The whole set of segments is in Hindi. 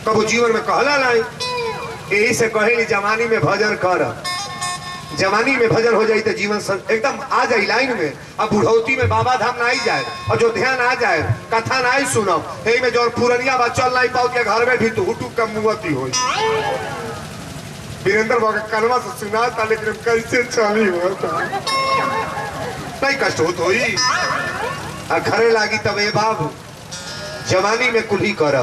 कबो जीवन में कहला नहीं। यही से कहे जवानी में भजन कर, जवानी में भजन हो जाए तो जीवन एकदम आ जाए लाइन में। अब बुढ़ौती में बाबा धाम ना आई जाए, अयोध्या ना जाए, कथा ना ही सुनो, यही में जो पुरनिया बा चल नहीं पाओ के घर में भी तू हुटू कम मुआती हो। वीरेंद्र बाबा कलमा से सुना था, लेकिन कैसे चली हुआ नहीं कष्ट हो तो ही घरे लागी। तब ए बाबू जवानी में कुल्ही कर,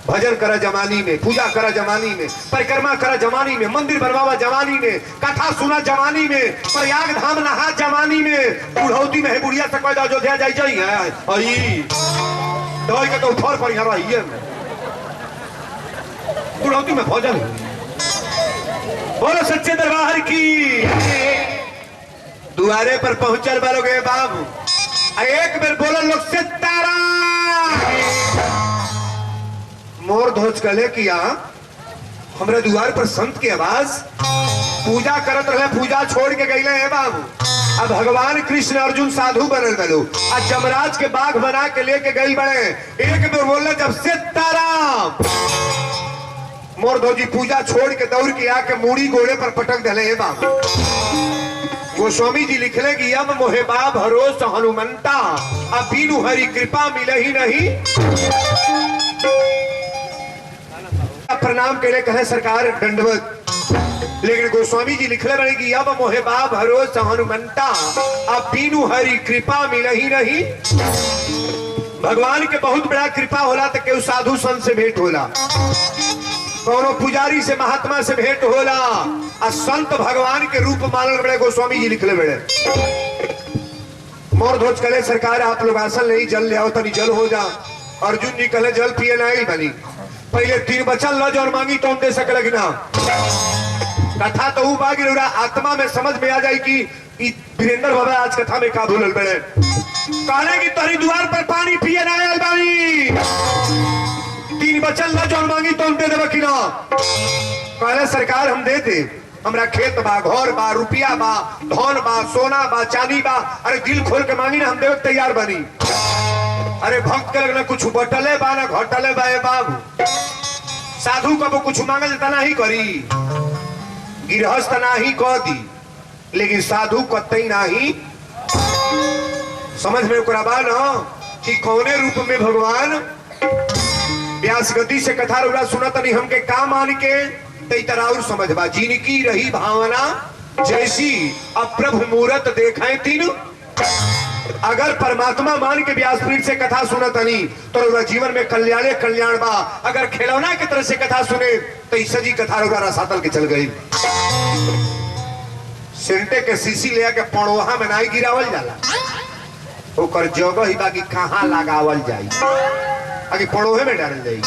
भजन करा जवानी में, पूजा करा जवानी में, परिक्रमा करा जवानी में, मंदिर बनवावा जवानी में, कथा सुना जवानी में, प्रयाग धाम नहा जवानी में। बुढ़ौती में है बुढ़िया से कह अयोध्या जाई दवाई का तो थोर पर यहाँ रही बुढ़ौती में भजन। बोलो सच्चे दरबार की। दुआरे पर पहुंचल बालोगे बाबू, एक बेर बोलो लोग से तारा मोर ध्वज कले किया। हमरे द्वार पर संत की आवाज, पूजा करत रहे, पूजा छोड़ के गईले हैं बाबू। अब भगवान कृष्ण अर्जुन साधु बनल बलो, आज जमराज के बाघ बना के लेके गई बड़े। एक बेर बोले जब से तारा मोर ध्वजी पूजा छोड़ के दौड़ के आके मूड़ी गोड़े पर पटक दले हैं बाबू। गोस्वामी जी लिखले कि अब मोहे बा भरोस हनुमंता, अब बीनु हरि कृपा मिले ही नहीं। प्रणाम के लिए कहे सरकार दंडवत, लेकिन गोस्वामी जी लिखले बड़े कि अब मोहे बा भरोस हनुमंता, अब बीनु हरि कृपा मिले ही नहीं। भगवान के बहुत बड़ा कृपा होला तो केहू साधु संत से भेंट होला, कोनो पुजारी से महात्मा से भेंट होला, और संत भगवान के रूप मानल बड़े। गोस्वामी जी लिखले बड़े मोर ध्वज कले सरकार आप लोग आसन नहीं जल ले आओ, तनी जल हो जा। अर्जुन जी कले जल पिए नहीं बनी, पहले 3 बचन लो जो मांगी तो दे सकल ना। कथा तो बागी आत्मा में समझ में आ जाए कि वीरेंद्र बाबा आज कथा में का भूलल बड़े। कहले कि तोरी द्वार पर पानी पिए ना आयल बानी, 3 बचन लो जो मांगी तो दे देबे कि ना। कहले सरकार हम दे दे, हमरा खेत बा, घर बा, रुपया बा, धन बा, सोना बा, चांदी बा। अरे दिल खोल के मांगी ना, हम देवे तैयार बनी। अरे भक्त के लगना कुछ बटले बा ना घटले बा। बाबू साधु कबो कुछ मांगल तना ही करी, गृहस्थ ना ही कह दी, लेकिन साधु कतई ना ही। समझ में ओकरा बा न कि कौने रूप में भगवान व्यास गति से कथा रुला सुना तनी हमके का मान के तई तरह और समझ बा। जिनकी रही भावना जैसी अब प्रभु मूरत देखाए तीन। अगर परमात्मा मान के व्यासपीठ से कथा सुनत नहीं तो जीवन में कल्याणे कल्याण बा। अगर खिलौना की तरह से कथा सुने तो सजी कथा रसातल के चल गई। सेंटे के शीशी ले के पड़ोहा में नहीं गिरावल जाला, ओकर जगह ही बाकी कहाँ लगावल जाई, आगे पड़ोहे में डालल जाई।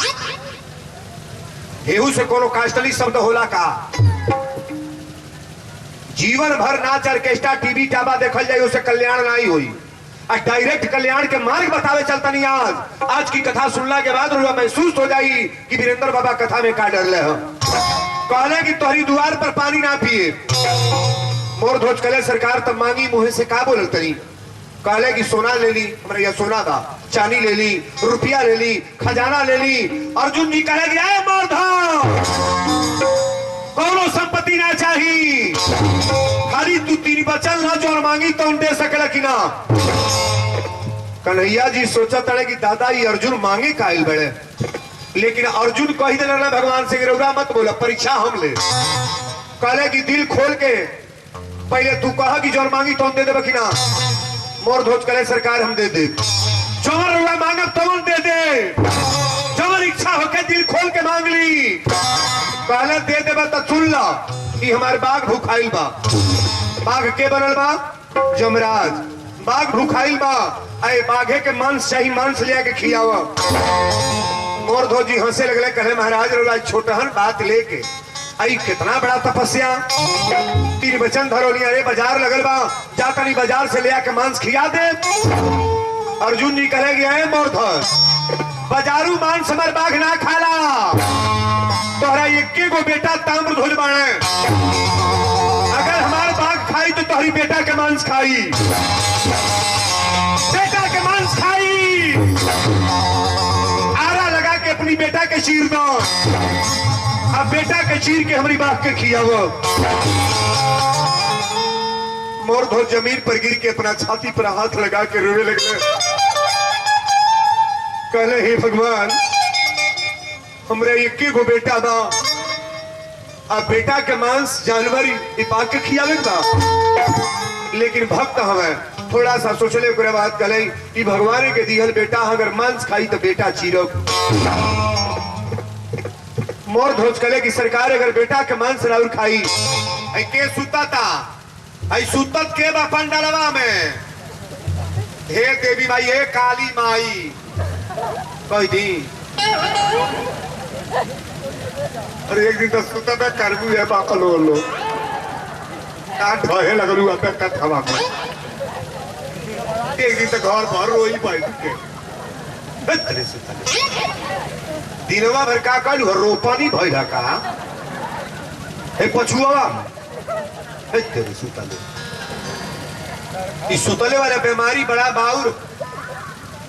हेहू से कोनो कास्टली शब्द होला का? जीवन भर नाच ऑर्केस्ट्रा टीवी टाबा देखल जाए, उसे कल्याण नहीं हुई। डायरेक्ट कल्याण के मार्ग बतावे चलता नहीं। आज की कथा सुनला के बाद महसूस हो जाई कि वीरेंद्र बाबा कथा में का डरले हो। कहले कि तोहरी द्वार पर पानी ना पिए। मोर ध्वज कले सरकार तब मांगी मुहे से का बोलल तनी। कहले कि सोना ले ली, हमारे यहाँ सोना था, चांदी ले ली, रुपया ले ली, खजाना ले ली। अर्जुन जी कहे कि आए मोर ध्वज कौनो संपत्ति ना चाहिए, खाली तू 3 बचन ना जो मांगी तो दे सकला कि ना। कन्हैया जी सोचा तड़े कि दादा ये अर्जुन मांगे कायल बड़े, लेकिन अर्जुन कही देना भगवान से रउरा मत बोला, परीक्षा हम ले। कहले कि दिल खोल के पहले तू कहा कि जो मांगी तो दे देबे कि ना। मोर ध्वज कले सरकार हम दे दे, जवन रउरा मांगब तवन दे दे, जवन इच्छा होके दिल खोल के मांग ली। कहले दे देबे तो सुन ला कि हमारे बाघ भूखाइल बा। बाघ के बनल बा? जमराज। बाघ भूखाइल बा, अरे बाघे के मांस चाहिए, मांस ले के खियावा। मोर ध्वजी हंसे लगले, कहे महाराज रोला छोटहन बात लेके आई कितना बड़ा तपस्या। 3 वचन धरोली, अरे बाजार लगल बा, जाता नहीं बाजार से ले आके मांस खिया दे। अर्जुन जी कहे गए मोर ध्वज बाजारू मांस हमार बाघ ना खाला, तोहरा 1 गो बेटा ताम्र ध्वज बाणे, अगर हमार बाघ खाई तो तोहरी बेटा के मांस खाई, बेटा के मांस खाई। आरा लगा के अपनी हमारी बेटा के चीर दो, अब बेटा के चीर के हमारी बाप के खियावो। मोर धो जमीन पर गिर के अपना छाती पर हाथ लगा के रोने लगले। कहले हे भगवान, हमरे एक गो बेटा बा, अब बेटा के मांस जानवर पाक के खियावे बा, लेकिन भक्त हमें थोड़ा सा सोचले के बाद कहले कि भगवान के दिहल बेटा अगर मांस खाई तो बेटा चीरो। मोर धोज कहले कि सरकार अगर बेटा के मांस राउर खाई के सुता था, आई सुतत के बा पंडलवा में, हे देवी माई, हे काली माई कह दी। अरे एक दिन तो सुता में करबू है बाकल लो ढहे लगलू अब तक हवा में। एक दिन तो घर भर रोई बैठ के दिनवा भर का कहलू रोपनी भइला का हे पछुआ तेरे सुतले। इस सुतले वाला बीमारी बड़ा बाउर।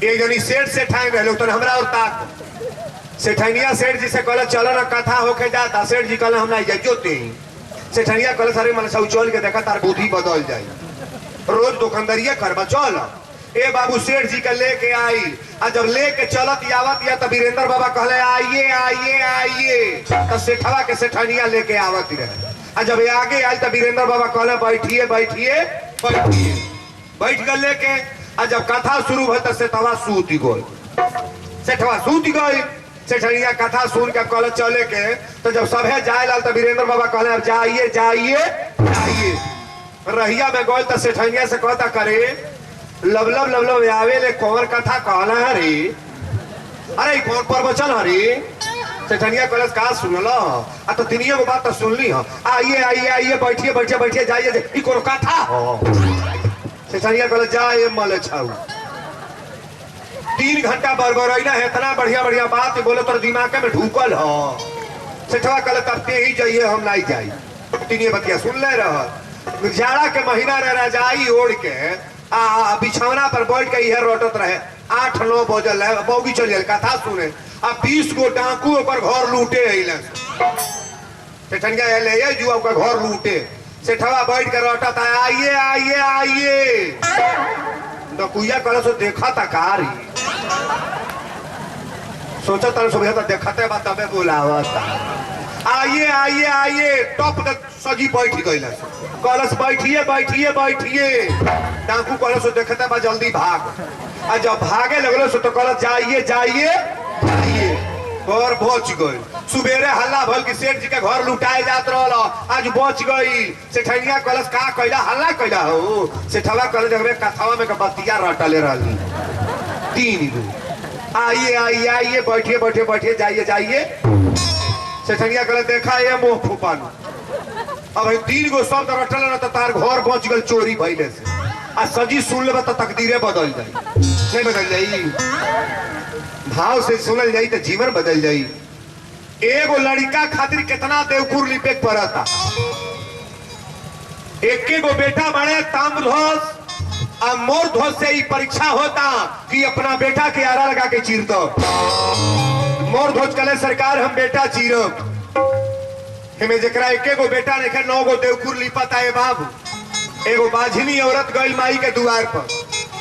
एक जनी सेठ से ठाई रहे तो हमरा और ताक सेठनिया सेठ जी से कहला चलो ना कथा होके जाता। सेठ जी कहला हम नहीं जाए जोते ही। सेठनिया कहला सारे मन चल के देखा तार बुद्धि बदल जाए, रोज दुकानदारिया करबा चल। ए बाबू सेठ जी का लेके आई, और जब लेके चलत आवत या तब वीरेंद्र बाबा कहले आइए आइए आइए, तो सेठवा के सेठनिया लेके आवत रहे। और जब आगे आये तब वीरेंद्र बाबा कहले बैठिए बैठिए बैठिए, बैठ गए लेके। और जब कथा शुरू भल तो सेठवा सूत गई, सेठवा सूत गई। सेठनिया कथा सुन के कहले चले के, तो जब सभे जाए लाल तो वीरेंद्र बाबा कहले अब जाइए जाइए जाइए। रहिया में गए तो सेठनिया से कहता करे लवलब लवलब आवे ले कौन कथा कहला है रे, अरे कौन प्रवचन हरी। सेठनिया कहले का सुनल आ तो तिनियो को बात तो सुन ली। आइए आइए आइए बैठिए बैठिए बैठिए जाइए, ई कौन कथा हो। सेठनिया कहले जाए मल छाऊ। 3 घंटा बरबरैना है, इतना बढ़िया बढ़िया बात बोले तो दिमाग में ढूकल हो। सेठवा कहले तब ते ही जाइए हम नहीं जाई। तिनिये बतिया सुन ले रह। जाड़ा के महीना रह रजाई ओढ़ के आ बिछौना पर बैठ के इहे रोटत रहे। 8-9 बजल है, बौगी चल गए कथा सुने। अब 20 गो डाकू ओकर घर लूटे अइले। सेठनिया ले जुआ ओकर घर लूटे। सेठवा बैठ के रोटत है आइए आइए आइए। डकुइया कहले सो देखा था कारी, सोचा तार सुबह तो देखते बा तबे बुलावता। आइए आइए आइए, टॉप तक सजी बैठ गई। कलश बैठिए बैठिए बैठिए। डाकू कलश देखते बा जल्दी भाग। और जब भागे लगलो सो तो कलश जाइए जाइए जाइए, घर बच गई। सुबेरे हल्ला भल की सेठ जी के घर लुटाए जात रहा, आज बच गई। सेठनिया कलश का कैला हल्ला कैला हो। सेठवा कल जब कथावा में बतिया रटले रही 3 गो। आइए आइए आइए बैठिए बैठिए बैठिए जाइए जाइए। सेठनिया कहले देखा ये मोह फूपान, अब 3 गो शब्द रटल न तो तार घर बच गल चोरी भइले से। आ सजी सुन ले तो तकदीरें बदल जाई, नहीं बदल जाई। भाव से सुनल जाई तो जीवन बदल जाई। एगो लड़का खातिर कितना देवकुर लिपे पड़ता। एक गो बेटा बड़े ताम्रध्वज और मोर ध्वज से ही परीक्षा होता कि अपना बेटा के आरा लगा के चीर दो। मोर ध्वज कले सरकार हम बेटा चीरब। हमें जरा एक गो बेटा नहीं 9 गो देवकुर लिपता है बाबू। एगो बाझिनी औरत गई माई के द्वार पर,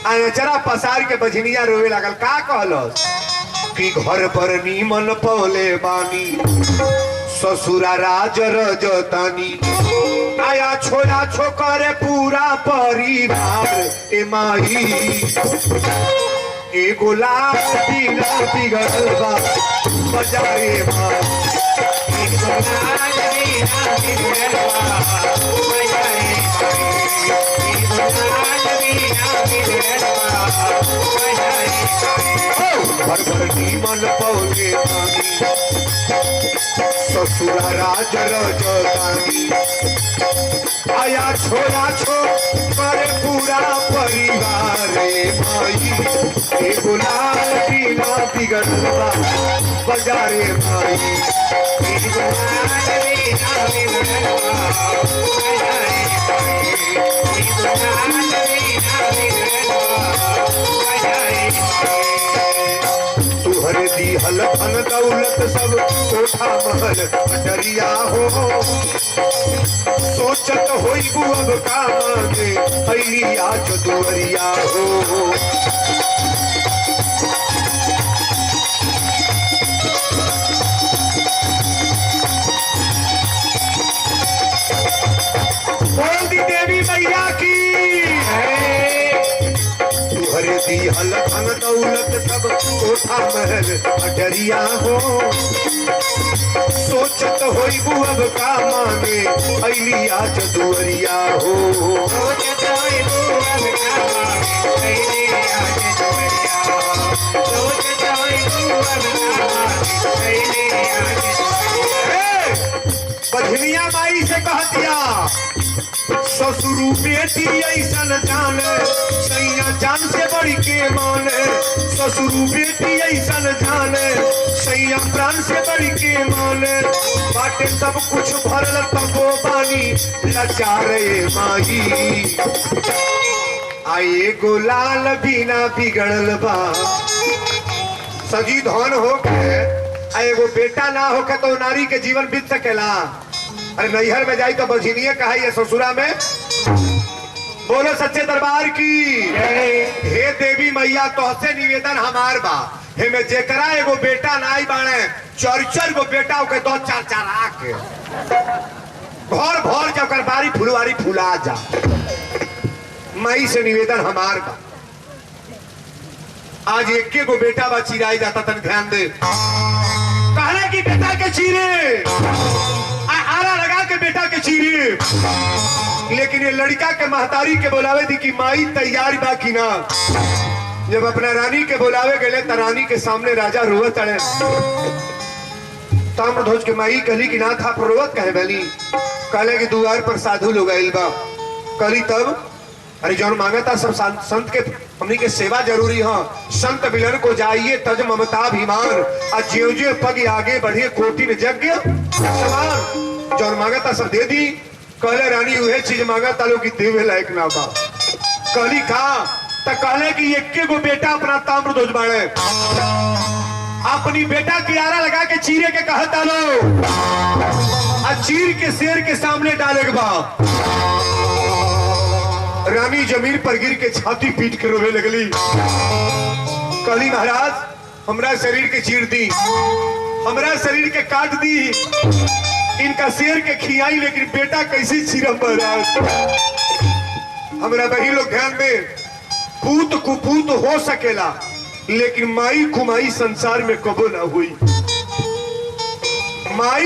अचरा पसार के बझनिया रोवे लागल। का कहलस कि घर पर नीमन पौले बानी, ससुरा राज रजतानी, आया छोरा छोकरे पूरा परिवार। ए माई एगो लाश बिगड़ल बा बजारे माँ। घर पर नीमन पौले बानी, ससुरा राज रजतानी, आया छोरा छोकरे पूरा परिवार। माई एगो लाल पीला बिगड़ल बा बजारे माई। एगो लाल पीला बिगड़ल बा बजारे माई। एगो लाल पीला बिगड़ल बा बजारे माई। तुहरे दिहल धन दौलत सब कोठा महल अटरिया हो सोचत होइबू अब का मांगे अइली आज दुअरिया हो बोल दी देवी मैया की तुहरे दिहल धन दौलत सब कोठा महल अटरिया हो सोचत होइबू अब का मांगे अइली आज दुअरिया हो सोचत होइबू अब का मांगे अइली आज दुअरिया हो सोचत होइबू अब का मांगे अइली आज दुअरिया बधनिया माई से कह दिया ससुरु बेटी ऐसन जाने सैया जान से बड़ी के माने ससुरु बेटी ऐसन जाने सैया प्राण से बड़ी के माने बाटे सब कुछ भरल तबो बानी लाचारे माही आए गो लाल बिना बिगड़ल बा सजी धन हो के एगो बेटा ना होके तो नारी के जीवन बीत सकेला अरे नैहर में जाई तो बझिनिये कहा ये ससुरा में बोलो सच्चे दरबार की हे देवी मैया तोहसे निवेदन हमार बा हे में जेकरा एगो बेटा नाई बाणे चर गो बेटा के दो चार चार आके भर भर के ओकर बारी फुलवारी फुला जा मई से निवेदन हमार बा आज एक गो बेटा बा चिराई जाता तन ध्यान दे कहले कि बेटा के चीरे आरा लगा के बेटा के चीरे लेकिन ये लड़का के महतारी के बोलावे दी कि माई तैयार बा कि ना जब अपना रानी के बोलावे गए तो रानी के सामने राजा रोवत अड़े ताम्रध्वज के माई कहली कि ना था रोवत कहे बनी कहले कि द्वार पर साधु लोग आइल बा कहली तब अरे जौन मांगता सब संत के हमनी के सेवा जरूरी है संत मिलन को जाइए तज ममता अभिमान आज ज्यो ज्यो पग आगे बढ़े कोटि में यज्ञ समान जौन मांगता सब दे दी कहले रानी उहे चीज मांगता लोग की देवे लायक ना बा कहली का त कहले कि एक गो बेटा अपना ताम्रध्वज बाणे अपनी बेटा कियारा लगा के चीरे के कहता लो आ चीर के शेर के सामने डाले के बा रानी जमीन पर गिर के छाती पीट के रोने लगली कहली महाराज हमरा शरीर के चीर दी हमरा शरीर के काट दी इनका शेर के खियाई लेकिन बेटा कैसे चीरम महाराज हमरा वही लोग ध्यान में पूत कुपूत हो सकेला लेकिन माई कुमाई संसार में कबो ना हुई माई